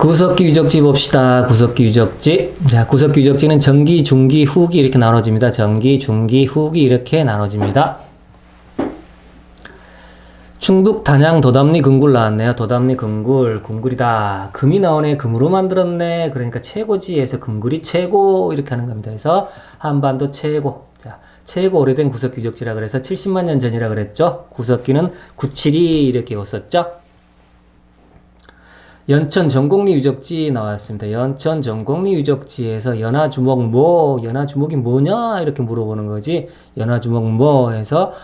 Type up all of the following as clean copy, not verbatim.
구석기 유적지 봅시다. 구석기 유적지. 자, 구석기 유적지는 전기, 중기, 후기 이렇게 나눠집니다. 전기, 중기, 후기 이렇게 나눠집니다. 충북 단양 도담리 금굴 나왔네요. 도담리 금굴, 금굴이다. 금이 나오네. 금으로 만들었네. 그러니까 최고지에서 금굴이 최고 이렇게 하는 겁니다. 그래서 한반도 최고. 자, 최고 오래된 구석기 유적지라 그래서 70만 년 전이라 그랬죠. 구석기는 972 이렇게 왔었죠. 연천 전곡리 유적지 나왔습니다. 연천 전곡리 유적지에서 연화주목 뭐, 연화주목이 뭐냐 이렇게 물어보는 거지. 연화주목 뭐 해서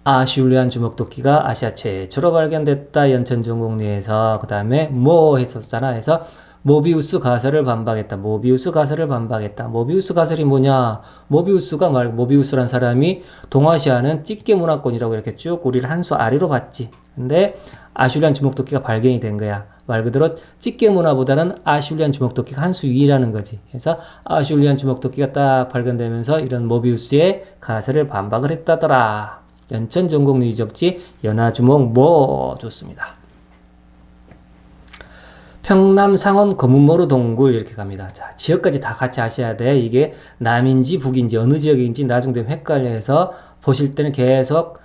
아시울리안 주먹도끼가 아시아 최초로 발견됐다. 연천 전곡리에서. 그 다음에 뭐 했었잖아. 해서 모비우스 가설을 반박했다. 모비우스 가설을 반박했다. 모비우스 가설이 뭐냐? 모비우스란 사람이 동아시아는 집게 문화권이라고 이렇게 쭉 우리를 한 수 아래로 봤지. 근데 아슈리안 주먹도끼가 발견이 된 거야. 말 그대로 집게 문화보다는 아슈리안 주먹도끼가 한 수 위라는 거지. 그래서 아슈리안 주먹도끼가 딱 발견되면서 이런 모비우스의 가설을 반박을 했다더라. 연천 전곡리 유적지 연화주목 뭐 좋습니다. 평남 상원 검은모루 동굴 이렇게 갑니다. 자, 지역까지 다 같이 아셔야 돼. 이게 남인지 북인지 어느 지역인지 나중 되면 헷갈려서 보실 때는 계속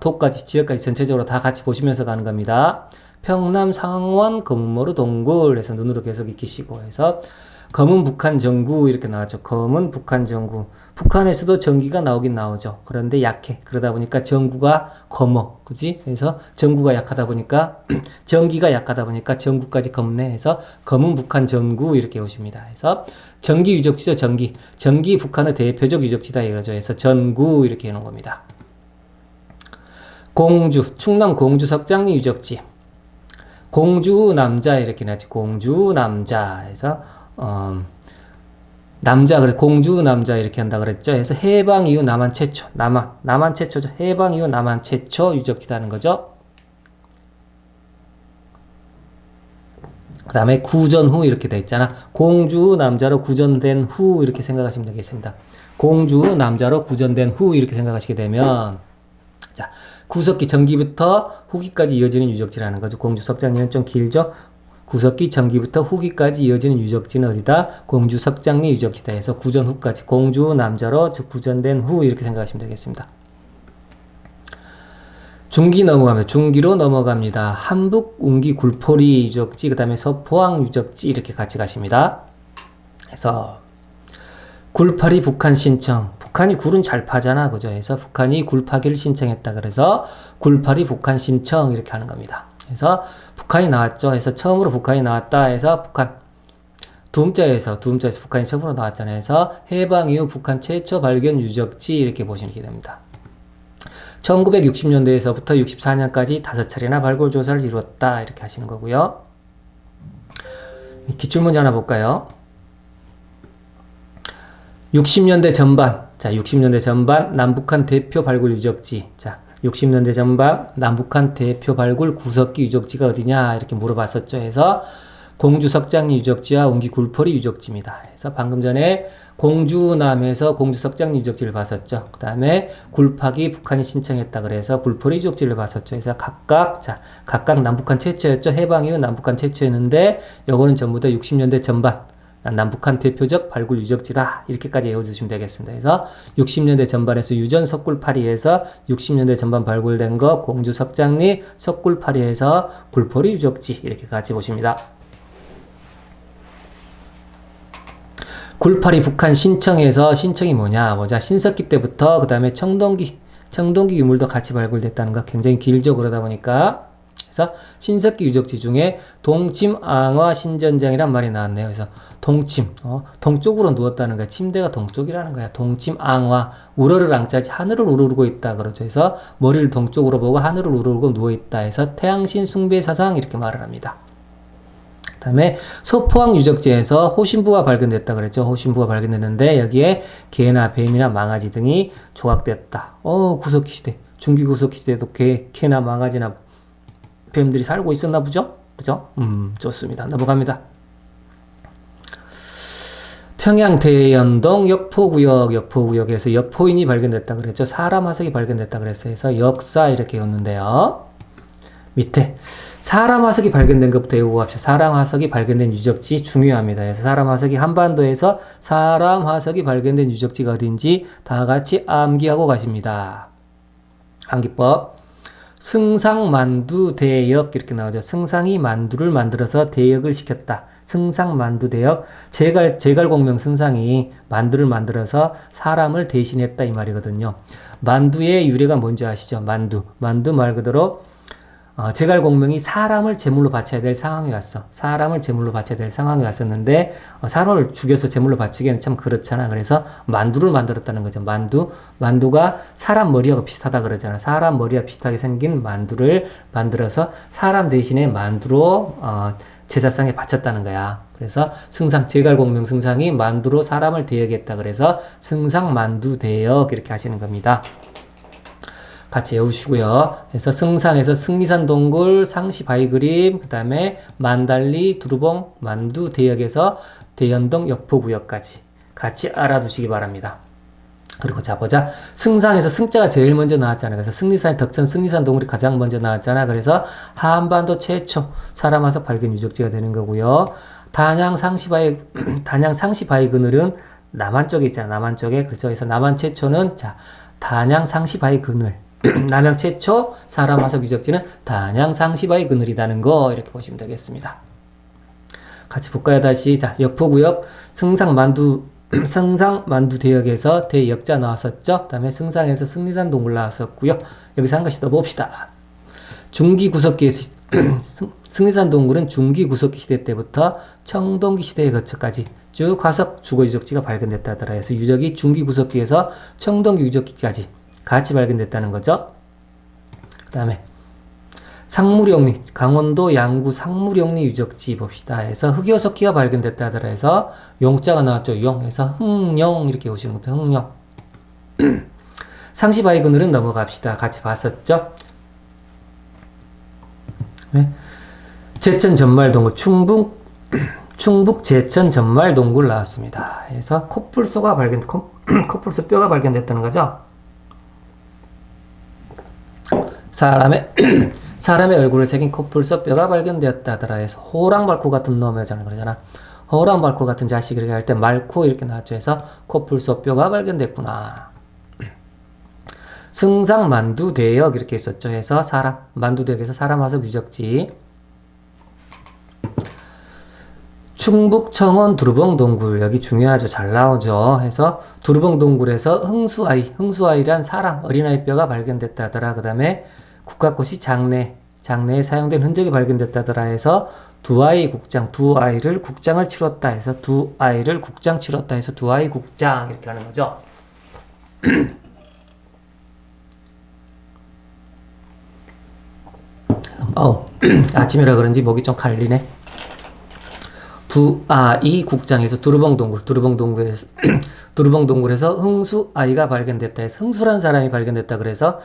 도까지 지역까지 전체적으로 다 같이 보시면서 가는 겁니다. 평남 상원 검은모루 동굴 해서 눈으로 계속 익히시고 해서 검은 북한 전구 이렇게 나왔죠. 검은 북한 전구. 북한에서도 전기가 나오긴 나오죠. 그런데 약해. 그러다 보니까 전구가 검어. 그지? 그래서 전구가 약하다 보니까 전기가 약하다 보니까 전구까지 검네 해서 검은 북한 전구 이렇게 오십니다. 그래서 전기 유적지죠. 전기. 전기 북한의 대표적 유적지다 이거죠. 해서 전구 이렇게 해놓은 겁니다. 공주. 충남 공주 석장리 유적지. 공주 남자 이렇게 나지. 공주 남자 해서 남자, 그래, 공주 남자 이렇게 한다 그랬죠. 그래서 해방 이후 남한 최초, 남한 최초죠. 해방 이후 남한 최초 유적지라는 거죠. 그 다음에 구전 후 이렇게 돼 있잖아. 공주 남자로 구전된 후 이렇게 생각하시면 되겠습니다. 공주 남자로 구전된 후 이렇게 생각하시게 되면, 자, 구석기 전기부터 후기까지 이어지는 유적지라는 거죠. 공주 석장리는 좀 길죠. 구석기 전기부터 후기까지 이어지는 유적지는 어디다? 공주 석장리 유적지다 해서 구전 후까지 공주 남자로 즉 구전된 후 이렇게 생각하시면 되겠습니다. 중기 넘어갑니다. 중기로 넘어갑니다. 한북 운기 굴포리 유적지 그 다음에 서포항 유적지 이렇게 같이 가십니다. 그래서 굴파리 북한 신청. 북한이 굴은 잘 파잖아. 그죠? 그래서 북한이 굴 파기를 신청했다. 그래서 굴파리 북한 신청 이렇게 하는 겁니다. 그래서 북한이 나왔죠. 해서 처음으로 북한이 나왔다 해서 북한 두음자에서 북한이 처음으로 나왔잖아요. 해서 해방 이후 북한 최초 발견 유적지 이렇게 보시면 됩니다. 1960년대에서부터 64년까지 5차례나 발굴 조사를 이루었다 이렇게 하시는 거고요. 기출문제 하나 볼까요? 60년대 전반. 자, 60년대 전반 남북한 대표 발굴 유적지. 자, 60년대 전반 남북한 대표 발굴 구석기 유적지가 어디냐 이렇게 물어봤었죠. 해서 공주 석장리 유적지와 운기 굴포리 유적지입니다. 그래서 방금 전에 공주남에서 공주 석장리 유적지를 봤었죠. 그 다음에 굴파기 북한이 신청했다 그래서 굴포리 유적지를 봤었죠. 그래서 각각 남북한 최초였죠. 해방 이후 남북한 최초였는데 요거는 전부 다 60년대 전반 남북한 대표적 발굴 유적지다 이렇게까지 외워주시면 되겠습니다. 그래서 60년대 전반에서 유전 석굴파리에서 60년대 전반 발굴된 거 공주 석장리 석굴파리에서 굴포리 유적지 이렇게 같이 보십니다. 굴파리 북한 신청에서 신청이 뭐냐 신석기 때부터 그 다음에 청동기 유물도 같이 발굴됐다는 거 굉장히 길죠. 그러다 보니까 그래서 신석기 유적지 중에 동침앙화 신전장이란 말이 나왔네요. 그래서 동쪽으로 누웠다는 거야. 침대가 동쪽이라는 거야. 동침앙화 우러를 앙자지 하늘을 우르르고 있다 그러죠. 그래서 머리를 동쪽으로 보고 하늘을 우르르고 누워있다 해서 태양신 숭배 사상 이렇게 말을 합니다. 그 다음에 서포항 유적지에서 호신부가 발견됐다 그랬죠. 호신부가 발견됐는데 여기에 개나 뱀이나 망아지 등이 조각됐다. 구석기 시대 중기 구석기 시대에도 개나 망아지나 뱀들이 살고 있었나 보죠? 그죠? 좋습니다. 넘어갑니다. 평양 대연동 역포구역에서 역포인이 발견됐다 그랬죠. 사람 화석이 발견됐다 그랬어요. 그래서 역사 이렇게 였는데요. 밑에 사람 화석이 발견된 것부터 외우고 갑시다. 사람 화석이 발견된 유적지 중요합니다. 그래서 사람 화석이 한반도에서 사람 화석이 발견된 유적지가 어딘지 다 같이 암기하고 가십니다. 암기법. 승상만두대역 이렇게 나오죠. 승상이 만두를 만들어서 대역을 시켰다. 승상만두대역. 제갈공명 승상이 만두를 만들어서 사람을 대신했다 이 말이거든요. 만두의 유래가 뭔지 아시죠? 만두 말 그대로 제갈공명이 사람을 제물로 바쳐야 될 상황에 왔어. 사람을 제물로 바쳐야 될 상황에 왔었는데 사람을 죽여서 제물로 바치기에는 참 그렇잖아. 그래서 만두를 만들었다는 거죠. 만두가 사람 머리하고 비슷하다 그러잖아. 사람 머리와 비슷하게 생긴 만두를 만들어서 사람 대신에 만두로 제사상에 바쳤다는 거야. 그래서 제갈공명 승상이 만두로 사람을 대역했다. 그래서 승상만두대역 이렇게 하시는 겁니다. 같이 외우시고요. 그래서 승상에서 승리산 동굴, 상시 바위 그림, 그 다음에 만달리, 두루봉, 만두 대역에서 대연동 역포구역까지 같이 알아두시기 바랍니다. 그리고 자 보자. 승상에서 승자가 제일 먼저 나왔잖아요. 그래서 승리산의 덕천 승리산 동굴이 가장 먼저 나왔잖아. 그래서 한반도 최초 사람 화석 발견 유적지가 되는 거고요. 단양 상시 바위 그늘은 남한 쪽에 있잖아. 남한 쪽에. 그렇죠. 그래서 남한 최초는 자 단양 상시 바위 그늘. 남양 최초 사람 화석 유적지는 단양 상시 바위 그늘이라는 거 이렇게 보시면 되겠습니다. 같이 볼까요? 다시 자 역포구역 승상만두 대역에서 대역자 나왔었죠. 그 다음에 승상에서 승리산 동굴 나왔었고요. 여기서 한 가지 더 봅시다. 중기구석기에서 승리산 동굴은 중기구석기 시대 때부터 청동기 시대에 거쳐까지 쭉 화석 주거 유적지가 발견됐다더라 해서 유적이 중기구석기에서 청동기 유적기까지 같이 발견됐다는 거죠. 그 다음에 상무령리, 강원도 양구 상무령리 유적지 봅시다. 해서 흑여석기가 발견됐다더라 해서 용자가 나왔죠. 용해서 흥룡 이렇게 오시는 겁니다. 흥룡. 상시바위 그늘은 넘어갑시다. 같이 봤었죠. 네. 제천 전말동굴 충북 제천 전말동굴 나왔습니다. 그래서 코뿔소 뼈가 발견됐다는 거죠. 사람의 얼굴을 새긴 코뿔소 뼈가 발견되었다더라 해서 호랑말코 같은 놈이잖아 그러잖아. 호랑말코 같은 자식 이렇게 할 때 말코 이렇게 나왔죠. 해서 코뿔소 뼈가 발견됐구나. 승상만두대역 이렇게 있었죠. 해서 만두대역에서 사람 화석 유적지. 충북 청원 두루봉 동굴 여기 중요하죠. 잘 나오죠. 해서 두루봉 동굴에서 흥수아이란 사람 어린아이 뼈가 발견됐다더라. 그 다음에 국화꽃이 장례에 사용된 흔적이 발견됐다더라 해서 두 아이를 국장을 치렀다 해서 두 아이 국장 이렇게 하는 거죠. 아침이라 그런지 목이 좀 갈리네. 두 아이 국장에서 두루봉 동굴에서 흥수아이가 발견됐다 해서 흥수란 사람이 발견했다 그래서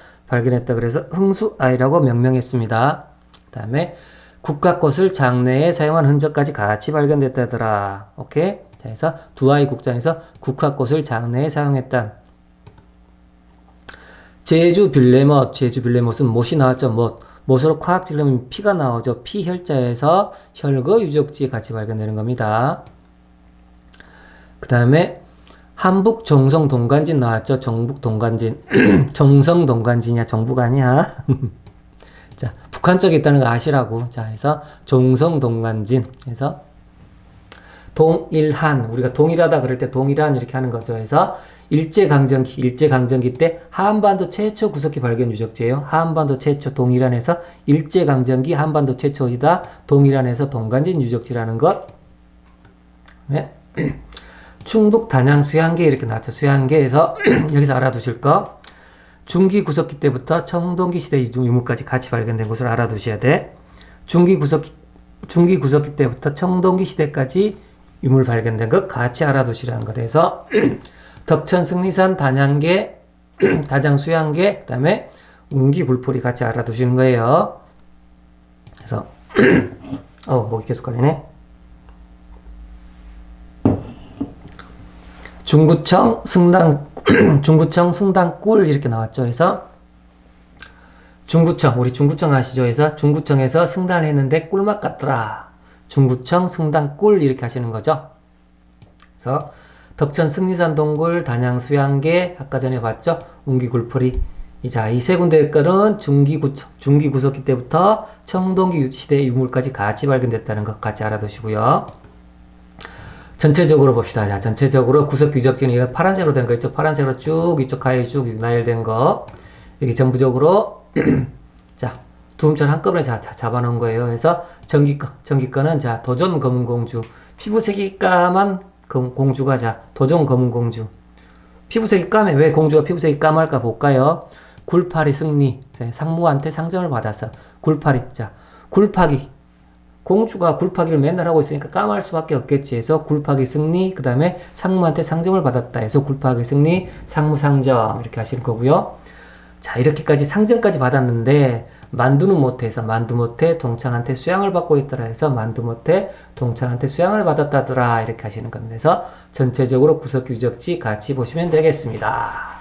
흥수아이라고 명명했습니다. 그 다음에 국화꽃을 장례에 사용한 흔적까지 같이 발견됐다더라. 오케이? 자, 해서 두 아이 국장에서 국화꽃을 장례에 사용했다. 제주 빌레못은 못이 나왔죠. 못으로 콱 찔르면 피가 나오죠. 피혈자에서 혈거 유적지 같이 발견되는 겁니다. 그 다음에 한북 정성 동간진 나왔죠. 정북 동간진. 정성 동간진이야. 정북 아니야. 자, 북한 쪽에 있다는 거 아시라고. 자, 해서 정성 동간진. 해서 동일한. 우리가 동일하다 그럴 때 동일한 이렇게 하는 거죠. 해서 일제강점기 때 한반도 최초 구석기 발견 유적지예요. 한반도 최초 동일한에서 일제강점기 한반도 최초이다. 동일한에서 동간진 유적지라는 것. 네. 충북 단양 수양계 이렇게 나왔죠. 수양계에서 여기서 알아두실 거. 중기 구석기 때부터 청동기 시대 유물까지 같이 발견된 것을 알아두셔야 돼. 중기 구석기 때부터 청동기 시대까지 유물 발견된 것 같이 알아두시라는 것. 그래서 덕천 승리산 단양계 다장 수양계 그 다음에 운기 굴포리 같이 알아두시는 거예요. 그래서 목이 계속 걸리네. 중구청 승당골 이렇게 나왔죠. 그래서 중구청, 우리 중구청 아시죠? 그래서 중구청에서 승단했는데 꿀맛 같더라. 중구청 승단 꿀 이렇게 하시는 거죠. 그래서 덕천 승리산 동굴 단양 수양계 아까 전에 봤죠? 운기 굴풀이. 자, 이 세 군데의 거는 중기 구석기 때부터 청동기 시대 유물까지 같이 발견됐다는 것 같이 알아두시고요. 전체적으로 봅시다. 자, 전체적으로 구석기 유적지는 이거 파란색으로 된 거 있죠? 파란색으로 쭉 이쪽 가에 쭉 나열된 거. 여기 전부적으로 자, 두음처럼 한꺼번에 잡아놓은 거예요. 그래서 전기권은 자, 도전 검은공주. 피부색이 까만 공주가 자, 도전 검은공주. 피부색이 까매. 왜 공주가 피부색이 까말까 볼까요? 굴파리 승리. 상무한테 상정을 받았어. 굴파리. 자, 굴파기. 공주가 굴파기를 맨날 하고 있으니까 까말 수밖에 없겠지 해서 굴파기 승리. 그 다음에 상무한테 상정을 받았다 해서 굴파기 승리. 상무 상정. 이렇게 하시는 거고요. 자, 이렇게까지 상정까지 받았는데 만두는 못해서 만두 못해 동창한테 수양을 받고 있더라 해서 만두 못해 동창한테 수양을 받았다더라 이렇게 하시는 겁니다. 그래서 전체적으로 구석 유적지 같이 보시면 되겠습니다.